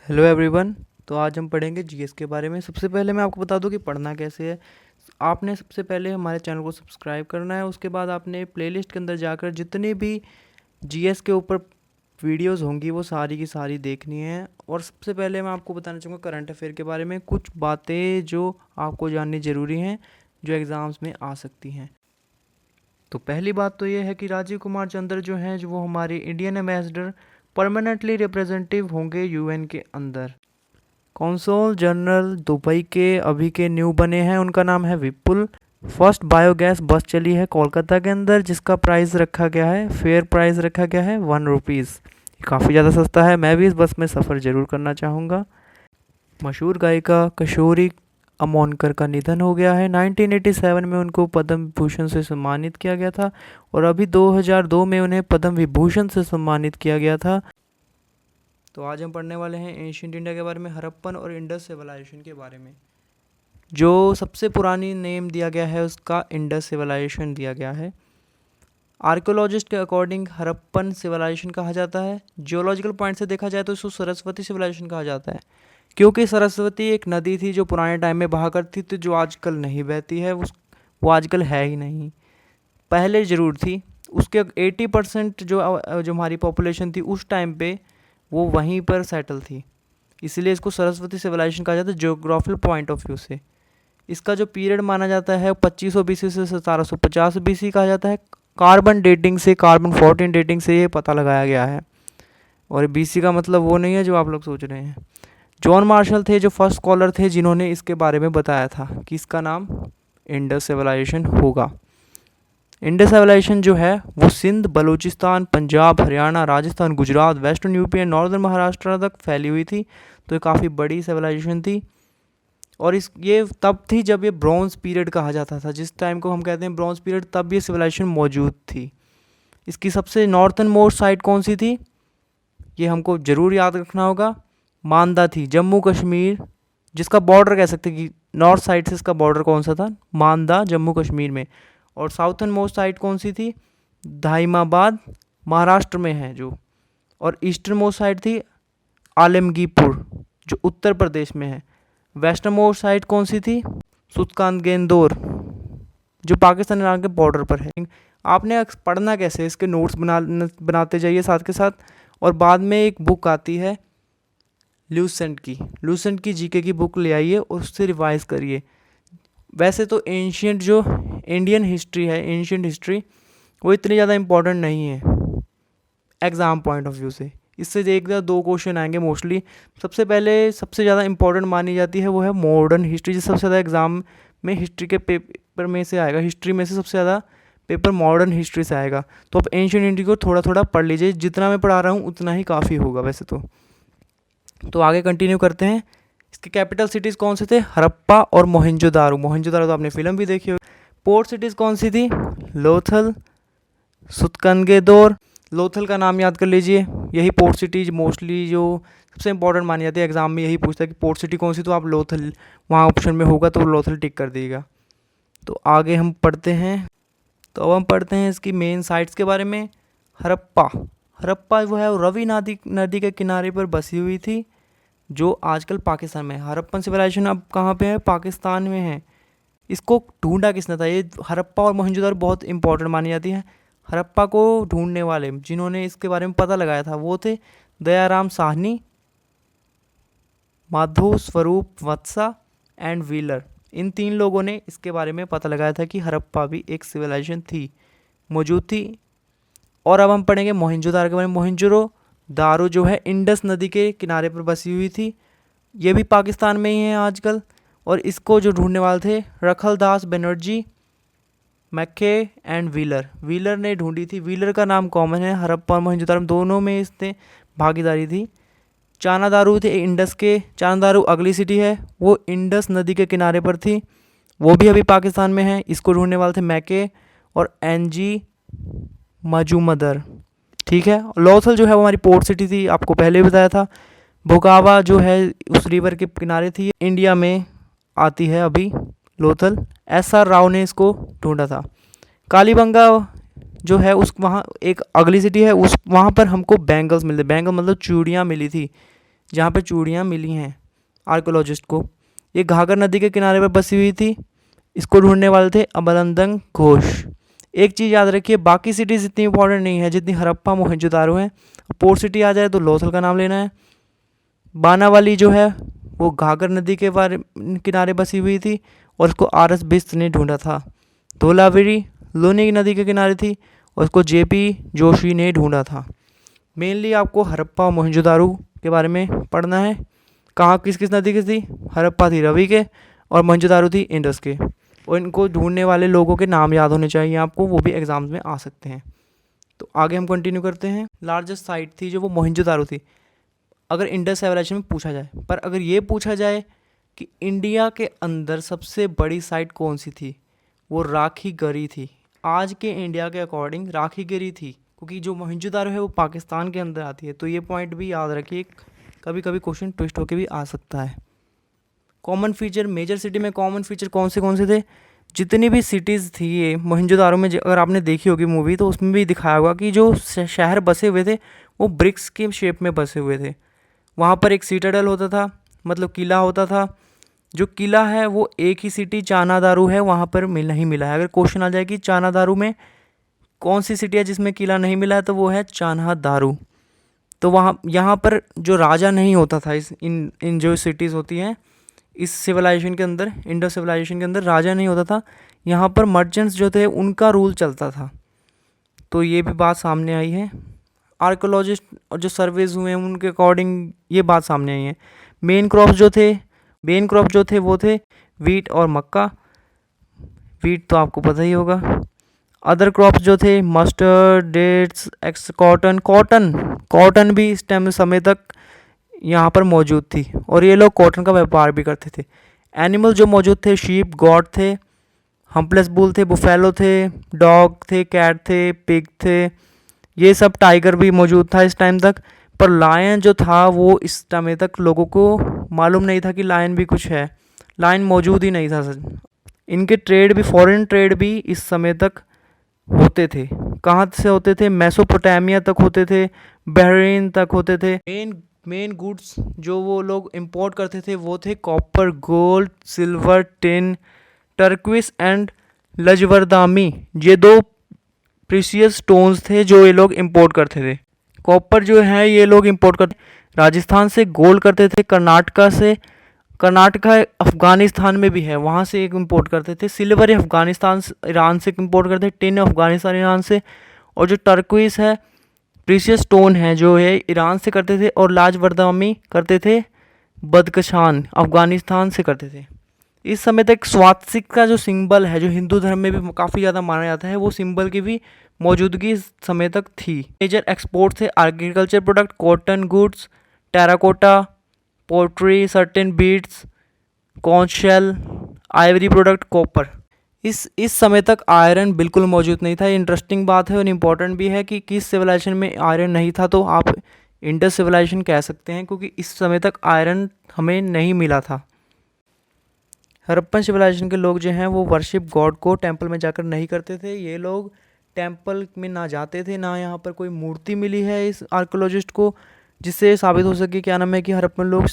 Hello everyone. तो आज हम पढ़ेंगे जीएस के बारे में। सबसे पहले मैं आपको बता दूं कि पढ़ना कैसे है। आपने सबसे पहले हमारे चैनल को सब्सक्राइब करना है। उसके बाद आपने प्लेलिस्ट के अंदर जाकर जितनी भी जीएस के ऊपर वीडियोस होंगी वो सारी की सारी देखनी है। और सबसे पहले मैं आपको बताना चाहूँगा करंट अफेयर के बारे में, कुछ बातें जो आपको जाननी ज़रूरी हैं, जो एग्ज़ाम्स में आ सकती हैं। तो पहली बात तो ये है कि राजीव कुमार चंद्र जो हैं, जो वो हमारे इंडियन एम्बेसडर परमानेंटली रिप्रेजेंटेटिव होंगे यूएन के अंदर। कौंसल जनरल दुबई के अभी के न्यू बने हैं, उनका नाम है विपुल। फर्स्ट बायोगैस बस चली है कोलकाता के अंदर, जिसका प्राइस रखा गया है, फेयर प्राइस रखा गया है 1 रुपीज़। काफ़ी ज़्यादा सस्ता है। मैं भी इस बस में सफ़र ज़रूर करना चाहूँगा। मशहूर गायिका किशोरी अमोनकर का निधन हो गया है। 1987 में उनको पद्म भूषण से सम्मानित किया गया था और अभी 2002 में उन्हें पद्म विभूषण से सम्मानित किया गया था। तो आज हम पढ़ने वाले हैं एंशिएंट इंडिया के बारे में, हड़प्पन और इंडस सिविलाइजेशन के बारे में। जो सबसे पुरानी नेम दिया गया है उसका इंडस सिविलाइजेशन दिया गया है। आर्कियोलॉजिस्ट के अकॉर्डिंग हड़प्पन सिविलाइजेशन कहा जाता है। जियोलॉजिकल पॉइंट से देखा जाए तो इसको सरस्वती सिविलाइजेशन कहा जाता है, क्योंकि सरस्वती एक नदी थी जो पुराने टाइम में बहा करती थी, जो आजकल नहीं बहती है। वो आजकल है ही नहीं, पहले ज़रूर थी। उसके 80% जो हमारी पॉपुलेशन थी उस टाइम पे, वो वहीं पर सेटल थी, इसलिए इसको सरस्वती सिविलाइजेशन कहा जाता है ज्योग्राफिकल पॉइंट ऑफ व्यू से। इसका जो पीरियड माना जाता है 2500 बीसी से 1750 बीसी कहा जाता है। कार्बन डेटिंग से, कार्बन 14 डेटिंग से ये पता लगाया गया है। और बीसी का मतलब वो नहीं है जो आप लोग सोच रहे हैं। जॉन मार्शल थे जो फर्स्ट स्कॉलर थे जिन्होंने इसके बारे में बताया था कि इसका नाम इंडस सिविलाइजेशन होगा। इंडस सिविलाइजेशन जो है वो Sindh, Balochistan, Punjab, Haryana, Rajasthan, Gujarat, western UP and northern Maharashtra तक फैली हुई थी। तो ये काफ़ी बड़ी सिविलाइजेशन थी। और ये तब थी जब ये ब्रॉन्ज पीरियड कहा जाता था। जिस टाइम को हम कहते हैं ब्रॉन्ज पीरियड, तब ये सिविलाइजेशन मौजूद थी। इसकी सबसे नॉर्थन मोस्ट साइड कौन सी थी, ये हमको ज़रूर याद रखना होगा। मांदा थी, जम्मू कश्मीर, जिसका बॉर्डर कह सकते कि नॉर्थ साइड से इसका बॉर्डर कौन सा था, मांदा जम्मू कश्मीर में। और साउथर्न मोस्ट साइड कौन सी थी, धाइमाबाद महाराष्ट्र में है जो। और ईस्टर्न मोस्ट साइड थी आलमगीरपुर, जो उत्तर प्रदेश में है। वेस्टर्न मोस्ट साइड कौन सी थी, सुल्तानगेंदोर, जो पाकिस्तान ईरान के बॉर्डर पर है। आपने पढ़ना कैसे, इसके नोट्स बनाते जाइए साथ के साथ। और बाद में एक बुक आती है लूसेंट की जीके की बुक ले आइए और उससे रिवाइज करिए। वैसे तो एंशियंट जो इंडियन हिस्ट्री है, एंशियंट हिस्ट्री, वो इतनी ज़्यादा इम्पोर्टेंट नहीं है एग्ज़ाम पॉइंट ऑफ व्यू से। इससे एक या दो क्वेश्चन आएंगे मोस्टली। सबसे पहले सबसे ज़्यादा इंपॉर्टेंट मानी जाती है वो है मॉडर्न हिस्ट्री, जिस सबसे ज़्यादा एग्ज़ाम में हिस्ट्री के पेपर में से आएगा। हिस्ट्री में से सबसे ज़्यादा पेपर मॉडर्न हिस्ट्री से आएगा। तो आप एंशियंट इंडिया को थोड़ा थोड़ा पढ़ लीजिए, जितना मैं पढ़ा रहा हूँ उतना ही काफ़ी होगा वैसे तो आगे कंटिन्यू करते हैं। इसके कैपिटल सिटीज़ कौन से थे, हड़प्पा और मोहनजोदारो। मोहनजोदारो तो आपने फिल्म भी देखी हो। पोर्ट सिटीज़ कौन सी थी, लोथल, सुतकनगेदोर। लोथल का नाम याद कर लीजिए। यही पोर्ट सिटीज मोस्टली जो सबसे इंपॉर्टेंट मानी जाती है, एग्जाम में यही पूछता है कि पोर्ट सिटी कौन सी, तो आप लोथल वहाँ ऑप्शन में होगा तो लोथल टिक कर दीजिएगा। तो आगे हम पढ़ते हैं। तो अब हम पढ़ते हैं इसकी मेन साइट्स के बारे में। हड़प्पा वो है रवि नदी के किनारे पर बसी हुई थी, जो आजकल पाकिस्तान में है। हड़प्पन सिविलाइजेशन अब कहाँ पे है, पाकिस्तान में है। इसको ढूंढा किसने था, ये हड़प्पा और मोहनजोदड़ो बहुत इंपॉर्टेंट मानी जाती है। हड़प्पा को ढूंढने वाले जिन्होंने इसके बारे में पता लगाया था वो थे दयाराम साहनी, माधव स्वरूप वत्सा एंड व्हीलर। इन 3 लोगों ने इसके बारे में पता लगाया था कि हड़प्पा भी एक सिविलाइजेशन थी, मौजूद थी। और अब हम पढ़ेंगे मोहनजोदारो के बारे में। मोहनजोदारो जो है इंडस नदी के किनारे पर बसी हुई थी। ये भी पाकिस्तान में ही है आजकल। और इसको जो ढूंढने वाले थे रखलदास बनर्जी, मैके एंड व्हीलर ने ढूंढी थी। व्हीलर का नाम कॉमन है, हड़प्पा और मोहनजोदारो दोनों में इसने भागीदारी थी। चानादारू थे इंडस के, चानादारू अगली सिटी है, वो इंडस नदी के किनारे पर थी, वो भी अभी पाकिस्तान में है। इसको ढूंढने वाले थे मैके और एनजी मजूमदर। ठीक है। लोथल जो है वो हमारी पोर्ट सिटी थी, आपको पहले भी बताया था। भोगावा जो है उस रिवर के किनारे थी, इंडिया में आती है अभी लोथल। SR राव ने इसको ढूंढा था। कालीबंगा जो है उस वहाँ एक अगली सिटी है, उस वहाँ पर हमको बैंगल्स मिलते, बैंगल मतलब चूड़ियाँ मिली थी, जहाँ पे चूड़ियाँ मिली हैं आर्कोलॉजिस्ट को। ये घाघर नदी के किनारे पर बसी हुई थी। इसको ढूंढने वाले थे अमलंदन घोष। एक चीज़ याद रखिए, बाकी सिटीज़ इतनी इंपॉर्टेंट नहीं है जितनी हड़प्पा मोहनजोदारो है। पोर्ट सिटी आ जाए तो लोथल का नाम लेना है। बानावाली जो है वो घाघर नदी के किनारे बसी हुई थी और उसको RS बिष्ट ने ढूंढा था। धोलावीरी लूनी नदी के किनारे थी और उसको JP जोशी ने ढूंढा था। मेनली आपको हड़प्पा और मोहनजोदारो के बारे में पढ़ना है। कहाँ किस किस नदी की थी? हड़प्पा थी रवि के और मोहनजोदारो थी इंडस के। और इनको ढूंढने वाले लोगों के नाम याद होने चाहिए आपको, वो भी एग्जाम्स में आ सकते हैं। तो आगे हम कंटिन्यू करते हैं। लार्जेस्ट साइट थी जो वो मोहनजोदारो थी, अगर इंडस सिविलाइजेशन में पूछा जाए। पर अगर ये पूछा जाए कि इंडिया के अंदर सबसे बड़ी साइट कौन सी थी, वो राखीगढ़ी थी। आज के इंडिया के अकॉर्डिंग राखीगढ़ी थी, क्योंकि जो मोहनजोदारो है वो पाकिस्तान के अंदर आती है। तो ये पॉइंट भी याद रखिए, कभी कभी क्वेश्चन ट्विस्ट होके भी आ सकता है। कॉमन फीचर, मेजर सिटी में कॉमन फीचर कौन से थे? जितनी भी सिटीज़ थी ये मोहनजोदारो में, अगर आपने देखी होगी मूवी तो उसमें भी दिखाया होगा कि जो शहर बसे हुए थे वो ब्रिक्स के शेप में बसे हुए थे। वहाँ पर एक सीटाडेल होता था, मतलब किला होता था। जो किला है वो एक ही सिटी चानादारू है, वहाँ पर नहीं मिला है। अगर क्वेश्चन आ जाए कि चानादारू में कौन सी सिटी है जिसमें किला नहीं मिला है, तो वो है चान्हादारू। तो वहाँ यहाँ पर जो राजा नहीं होता था, इन जो सिटीज़ होती हैं इस सिविलाइजेशन के अंदर, इंडस सिविलाइजेशन के अंदर राजा नहीं होता था। यहाँ पर मर्चेंट्स जो थे उनका रूल चलता था। तो ये भी बात सामने आई है। आर्कोलॉजिस्ट और जो सर्वेज हुए हैं उनके अकॉर्डिंग ये बात सामने आई है। मेन क्रॉप जो थे वो थे वीट और मक्का। वीट तो आपको पता ही होगा। अदर क्रॉप्स जो थे मस्टर्ड, डेट्स, कॉटन भी इस टाइम समय तक यहाँ पर मौजूद थी और ये लोग कॉटन का व्यापार भी करते थे। एनिमल जो मौजूद थे, शीप, गॉट थे, हम्पलेस बुल थे, बुफेलो थे, डॉग थे, कैट थे, पिग थे, ये सब, टाइगर भी मौजूद था इस टाइम तक। पर लायन जो था वो इस समय तक लोगों को मालूम नहीं था कि लायन भी कुछ है। लायन मौजूद ही नहीं था सर। इनके ट्रेड भी, फॉरेन ट्रेड भी इस समय तक होते थे। कहाँ से होते थे? मेसोपोटामिया तक होते थे, बहरीन तक होते थे। मेन गुड्स जो वो लोग इंपोर्ट करते थे वो थे copper, gold, silver, tin, turquoise and लजवरदामी। ये 2 प्रीशियस स्टोन्स थे जो ये लोग इंपोर्ट करते थे। कॉपर जो है ये लोग इंपोर्ट करते राजस्थान से, गोल्ड करते थे कर्नाटका से, कर्नाटका अफगानिस्तान में भी है, वहाँ से एक इंपोर्ट करते थे। सिल्वर अफगानिस्तान ईरान से इंपोर्ट करते थे, टिन अफगानिस्तान ईरान से, और जो टर्क्विस है प्रीशियस स्टोन है जो है ईरान से करते थे, और लाजवरदामी करते थे बदकशान अफगानिस्तान से करते थे। इस समय तक स्वास्तिक का जो सिंबल है, जो हिंदू धर्म में भी काफ़ी ज़्यादा माना जाता है, वो सिंबल की भी मौजूदगी इस समय तक थी। मेजर एक्सपोर्ट थे agriculture product, cotton goods, terracotta, pottery, certain beads, conch shell, ivory product, copper. इस समय तक आयरन बिल्कुल मौजूद नहीं था। इंटरेस्टिंग बात है और इम्पॉर्टेंट भी है कि किस सिविलाइजेशन में आयरन नहीं था, तो आप इंडस सिविलाइजेशन कह सकते हैं, क्योंकि इस समय तक आयरन हमें नहीं मिला था। हड़प्पन सिविलाइजेशन के लोग जो हैं वो वर्शिप गॉड को टेंपल में जाकर नहीं करते थे। ये लोग टेंपल में ना जाते थे, ना यहाँ पर कोई मूर्ति मिली है इस आर्कोलॉजिस्ट को जिससे साबित हो सके क्या नाम है कि हड़प्पन लोग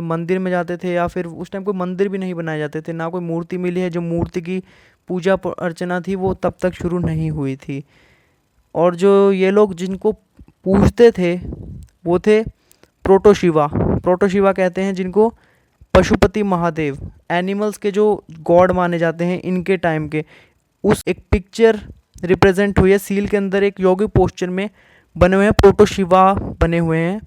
मंदिर में जाते थे, या फिर उस टाइम कोई मंदिर भी नहीं बनाए जाते थे, ना कोई मूर्ति मिली है। जो मूर्ति की पूजा अर्चना थी वो तब तक शुरू नहीं हुई थी। और जो ये लोग जिनको पूजते थे वो थे प्रोटोशिवा कहते हैं जिनको, पशुपति महादेव, एनिमल्स के जो गॉड माने जाते हैं इनके टाइम के। उस एक पिक्चर रिप्रेजेंट हुई है सील के अंदर, एक योगी पोस्चर में बने हुए हैं, प्रोटोशिवा बने हुए हैं।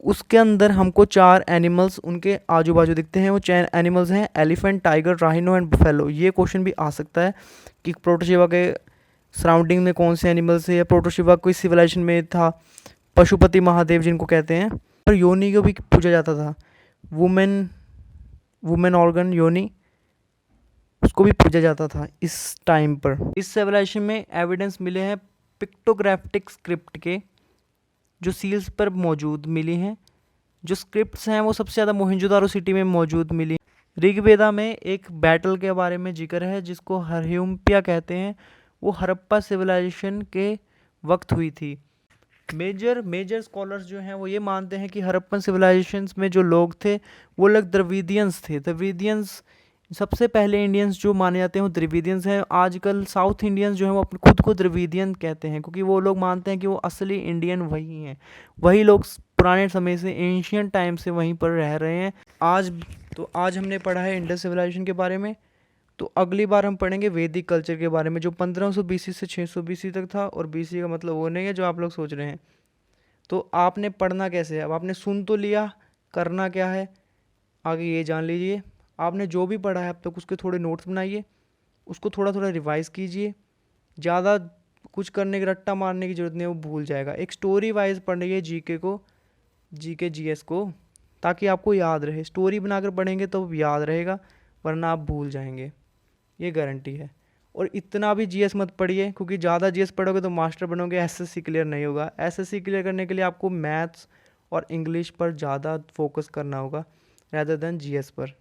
उसके अंदर हमको 4 एनिमल्स उनके आजू बाजू दिखते हैं। वो 4 एनिमल्स हैं elephant, tiger, rhino and buffalo. ये क्वेश्चन भी आ सकता है कि प्रोटोशिवा के सराउंडिंग में कौन से एनिमल्स है, या प्रोटोशिवा कोई सिविलाइजेशन में था। पशुपति महादेव जिनको कहते हैं, और योनि को भी पूछा जाता था। वुमेन ऑर्गन योनि, उसको भी पूजा जाता था इस टाइम पर। इस सिविलाइजेशन में एविडेंस मिले हैं पिक्टोग्राफिक स्क्रिप्ट के, जो सील्स पर मौजूद मिली हैं। जो स्क्रिप्ट्स हैं वो सबसे ज़्यादा मोहनजोदारो सिटी में मौजूद मिली। ऋग्वेदा में एक बैटल के बारे में जिक्र है जिसको हरह्युम्पिया कहते हैं। वो हड़प्पा सिविलाइजेशन के वक्त हुई थी। मेजर स्कॉलर्स जो हैं वो ये मानते हैं कि हड़प्पन सिविलाइजेशंस में जो लोग थे वो लोग द्रविडियंस थे। द्रविडियंस सबसे पहले इंडियंस जो माने जाते हैं वो द्रविडियंस हैं। आजकल साउथ इंडियंस जो हैं वो अपने खुद को द्रविडियन कहते हैं, क्योंकि वो लोग मानते हैं कि वो असली इंडियन वही हैं, वही लोग पुराने समय से, एंशियंट टाइम से वहीं पर रह रहे हैं। आज हमने पढ़ा है इंडस सिविलाइजेशन के बारे में। तो अगली बार हम पढ़ेंगे वैदिक कल्चर के बारे में, जो 1500 बीसी से 600 बीसी तक था। और बीसी का मतलब वो नहीं है जो आप लोग सोच रहे हैं। तो आपने पढ़ना कैसे है, अब आपने सुन तो लिया, करना क्या है आगे ये जान लीजिए। आपने जो भी पढ़ा है अब तक उसके थोड़े नोट्स बनाइए, उसको थोड़ा थोड़ा रिवाइज कीजिए। ज़्यादा कुछ करने की, रट्टा मारने की ज़रूरत नहीं है, वो भूल जाएगा। एक स्टोरी वाइज पढ़िए जीके को, जीके जीएस को, ताकि आपको याद रहे। स्टोरी बनाकर पढ़ेंगे तो याद रहेगा, वरना आप भूल जाएंगे, ये गारंटी है। और इतना भी जीएस मत पढ़िए, क्योंकि ज़्यादा जीएस पढ़ोगे तो मास्टर बनोगे, एसएससी क्लियर नहीं होगा। एसएससी क्लियर करने के लिए आपको मैथ्स और इंग्लिश पर ज़्यादा फोकस करना होगा, रैदर देन जीएस पर।